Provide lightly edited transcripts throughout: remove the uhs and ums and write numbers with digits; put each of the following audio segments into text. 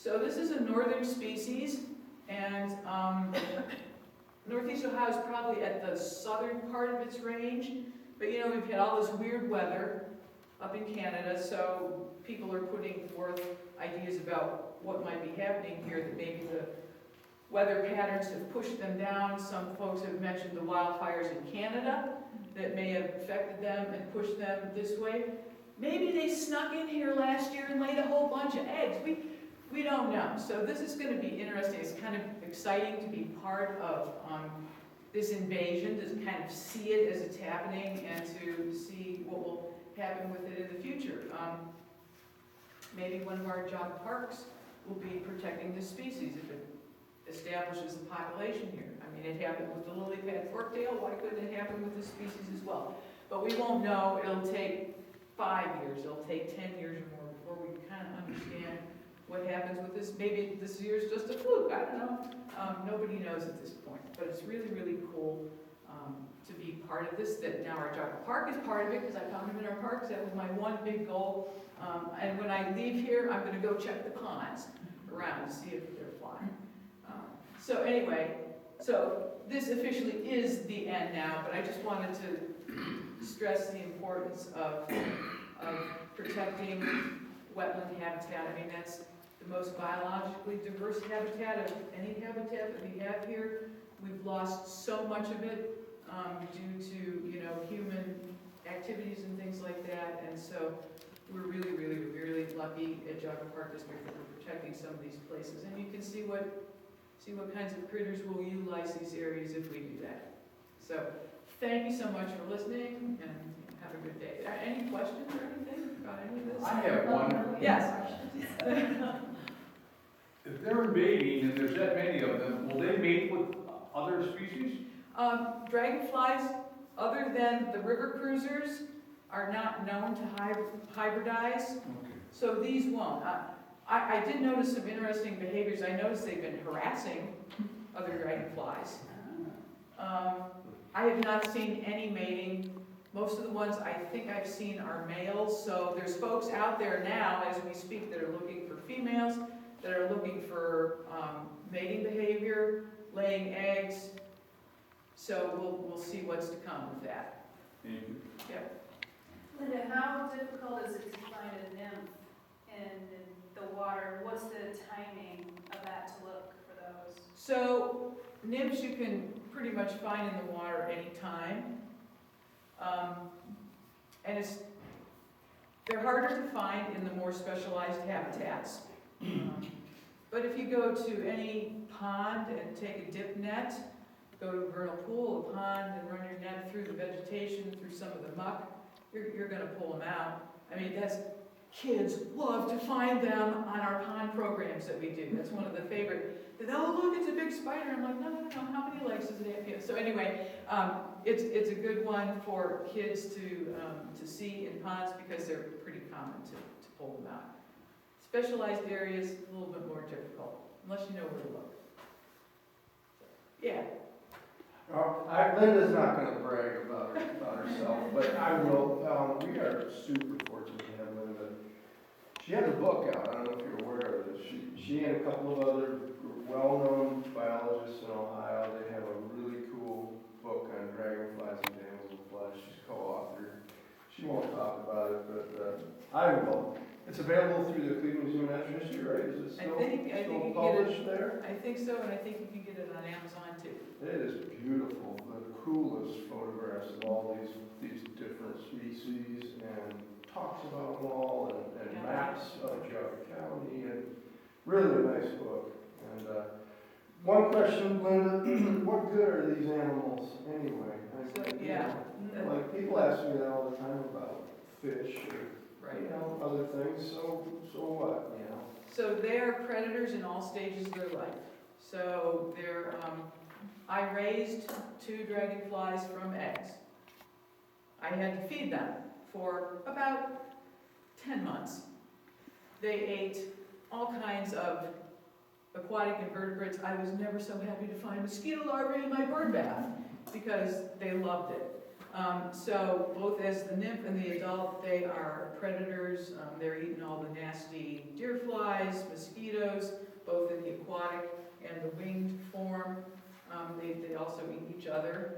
So this is a northern species, and Northeast Ohio is probably at the southern part of its range, but you know, we've had all this weird weather up in Canada, so people are putting forth ideas about what might be happening here, that maybe the weather patterns have pushed them down. Some folks have mentioned the wildfires in Canada that may have affected them and pushed them this way. Maybe they snuck in here last year and laid a whole bunch of eggs. We don't know. So this is going to be interesting. It's kind of exciting to be part of this invasion, to kind of see it as it's happening and to see what will happen with it in the future. Maybe one of our job parks will be protecting this species if it establishes a population here. I mean, it happened with the lily pad forktail. Why couldn't it happen with this species as well? But we won't know. It'll take 5 years. It'll take 10 years or more before we kind of understand what happens with this. Maybe this year's just a fluke. I don't know. Nobody knows at this point. But it's really, really cool to be part of this. That now our Jogga Park is part of it, because I found them in our parks. That was my one big goal. And when I leave here, I'm going to go check the ponds around to see if they're flying. So anyway, so this officially is the end now, but I just wanted to stress the importance of protecting wetland habitat. I mean, that's the most biologically diverse habitat of any habitat that we have here. We've lost so much of it due to, you know, human activities and things like that, and so we're really, really, really lucky at Jogga Park District that we're protecting some of these places, and you can see what kinds of critters will utilize these areas if we do that. So thank you so much for listening, and have a good day. Any questions or anything about any of this? I have one. Yes. If they're invading, and there's that many of them, will they mate with other species? Dragonflies, other than the river cruisers, are not known to hybridize, Okay. so these won't. I did notice some interesting behaviors. I noticed they've been harassing other dragonflies. I have not seen any mating. Most of the ones I think I've seen are males, so there's folks out there now as we speak that are looking for females, that are looking for mating behavior, laying eggs, so we'll see what's to come with that. Thank you. Yep. Linda, how difficult is it to find a nymph in the water? What's the timing of that to look for those? So nymphs you can pretty much find in the water anytime. And they're harder to find in the more specialized habitats. But if you go to any pond and take a dip net, go to a vernal pool, a pond, and run your net through the vegetation, through some of the muck, you're going to pull them out. I mean, kids love to find them on our pond programs that we do. That's one of the favorite. Oh, look, it's a big spider. I'm like, no, how many legs does it have? Yeah. So anyway, it's a good one for kids to see in ponds because they're pretty common to pull them out. Specialized areas, a little bit more difficult, unless you know where to look. Yeah. Linda's not going to brag about herself, but I will. We are super fortunate to have Linda. She has a book out. I don't know if you're aware of this. She and a couple of other well-known biologists in Ohio, they have a really cool book on dragonflies and damselflies. She's co-authored. She won't talk about it, but I will. It's available through the Cleveland Museum of Natural History, right? Is it still published there? I think so, and I think you can get it on Amazon too. It is beautiful. The coolest photographs of all these different species, and talks about them all, and maps of Jogga County, and really a nice book. And one question, Linda, what good are these animals anyway? Like people ask me that all the time about fish or other things. So what? So they are predators in all stages of their life. So I raised 2 dragonflies from eggs. I had to feed them for about 10 months. They ate all kinds of aquatic invertebrates. I was never so happy to find mosquito larvae in my bird bath because they loved it. So both as the nymph and the adult, they are predators. They're eating all the nasty deer flies, mosquitoes, mosquitoes, both in the aquatic and the winged form. They also eat each other.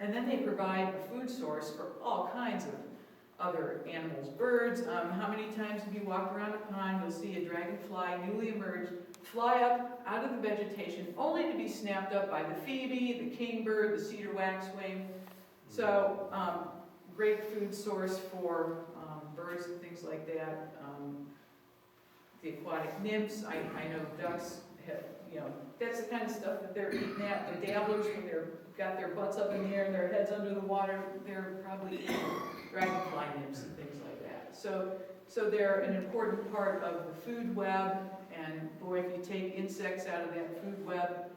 And then they provide a food source for all kinds of other animals, birds. How many times have you walked around a pond, you'll see a dragonfly newly emerged, fly up out of the vegetation, only to be snapped up by the phoebe, the kingbird, the cedar waxwing. So, great food source for birds and things like that. The aquatic nymphs, I know ducks have, that's the kind of stuff that they're eating at. The dabblers, when they're got their butts up in the air and their heads under the water, they're probably eating dragonfly nymphs and things like that. So they're an important part of the food web, and boy, if you take insects out of that food web,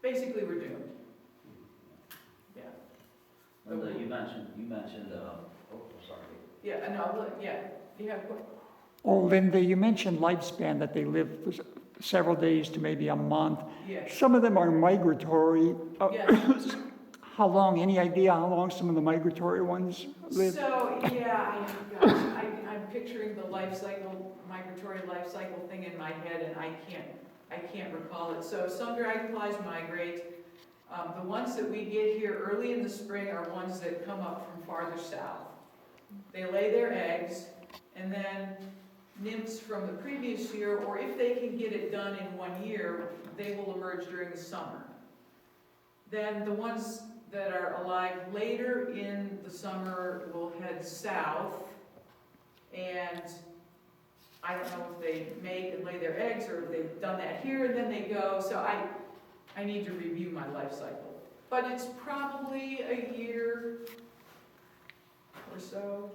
basically we're doomed. Yeah. Linda, you mentioned, sorry. Yeah, no, yeah, you have, Oh, Linda, you mentioned lifespan, that they live for several days to maybe a month. yeah, Some of them are migratory. yeah. How long, any idea how long some of the migratory ones live? So, yeah, I'm picturing the migratory life cycle thing in my head, and I can't recall it. So some dragonflies migrate. The ones that we get here early in the spring are ones that come up from farther south. They lay their eggs, and then nymphs from the previous year, or if they can get it done in 1 year, they will emerge during the summer. Then the ones that are alive later in the summer will head south, and I don't know if they mate and lay their eggs, or if they've done that here and then they go, so I need to review my life cycle. But it's probably a year or so.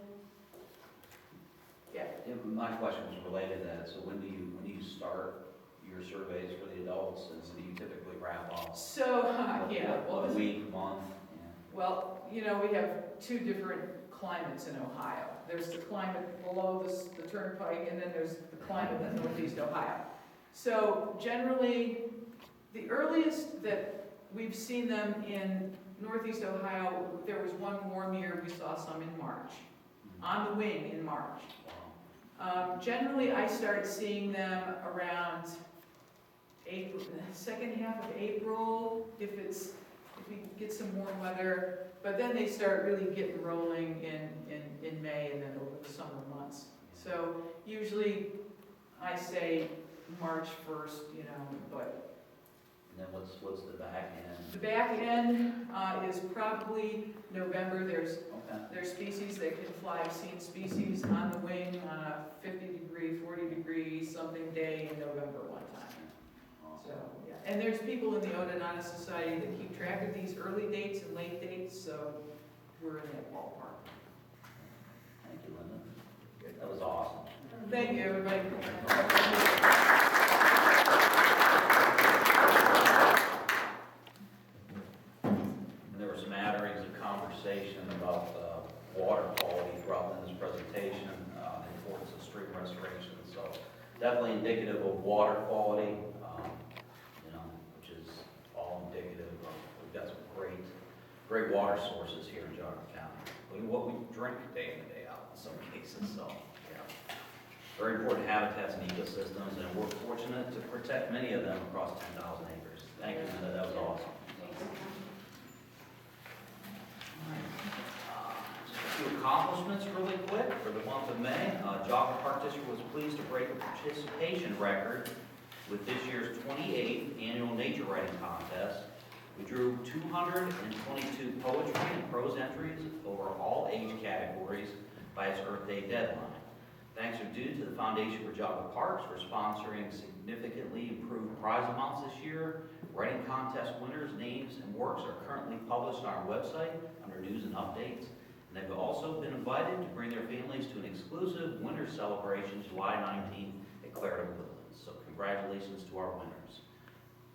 Yeah. Yeah, my question was related to that, so when do you start your surveys for the adults, and do you typically wrap up? So, yeah, well, A week, month? well, we have two different climates in Ohio. There's the climate below the turnpike, and then there's the climate in northeast Ohio. So generally, the earliest that we've seen them in northeast Ohio, there was one warm year, we saw some in March, on the wing in March. Generally, I start seeing them around April, second half of April, if we get some warm weather, but then they start really getting rolling in May and then over the summer months. So usually I say March 1st, but. And then what's the back end? The back end is probably November. There's species that can fly. I've seen species on the wing on a 50-degree, 40-degree something day in November one time. So, yeah. And there's people in the Odonata Society that keep track of these early dates and late dates, so we're in that ballpark. Thank you, Linda. That was awesome. Thank you, everybody. There were smatterings of conversation about water quality throughout Linda's presentation, the importance of stream restoration. So definitely indicative of water quality, which is all indicative of, we've got some great water sources here in Johnson County. What we drink day in and day out in some cases, so yeah. Very important habitats and ecosystems, and we're fortunate to protect many of them across 10,000 acres. Thank you, Linda, that was awesome. Just a few accomplishments really quick for the month of May. Joplin Park District was pleased to break a participation record with this year's 28th annual nature writing contest. We drew 222 poetry and prose entries over all age categories by its Earth Day deadline. Thanks are due to the Foundation for Joplin Parks for sponsoring significantly improved prize amounts this year. Writing contest winners' names and works are currently published on our website under news and updates. And they've also been invited to bring their families to an exclusive winter celebration July 19th at Clarendon Woodlands. So congratulations to our winners.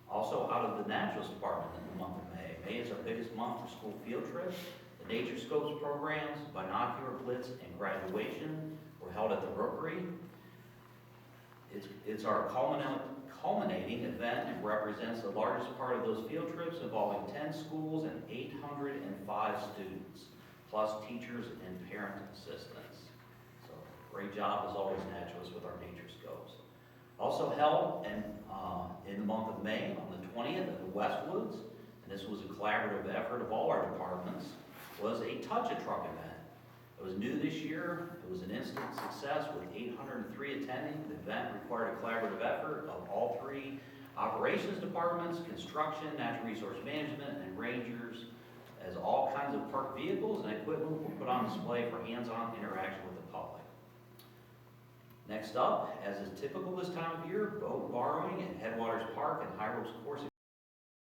Also, out of the Naturalist Department in the month of May. May is our biggest month for school field trips. The Nature Scopes programs, Binocular Blitz, and graduation were held at the Rookery. It's our culminating event and represents the largest part of those field trips, involving 10 schools and 805 students, plus teachers and parent assistants. So Great job as always, Natchez, with our nature scopes. Also held in the month of May, on the 20th at the Westwoods, and this was a collaborative effort of all our departments, was a Touch-a-Truck event. It was new this year. It was an instant success with 803 attending. The event required a collaborative effort of all three operations departments, construction, natural resource management, and rangers, as all kinds of parked vehicles and equipment were put on display for hands-on interaction with the public. Next up, as is typical this time of year, boat borrowing at Headwaters Park and High Ropes Course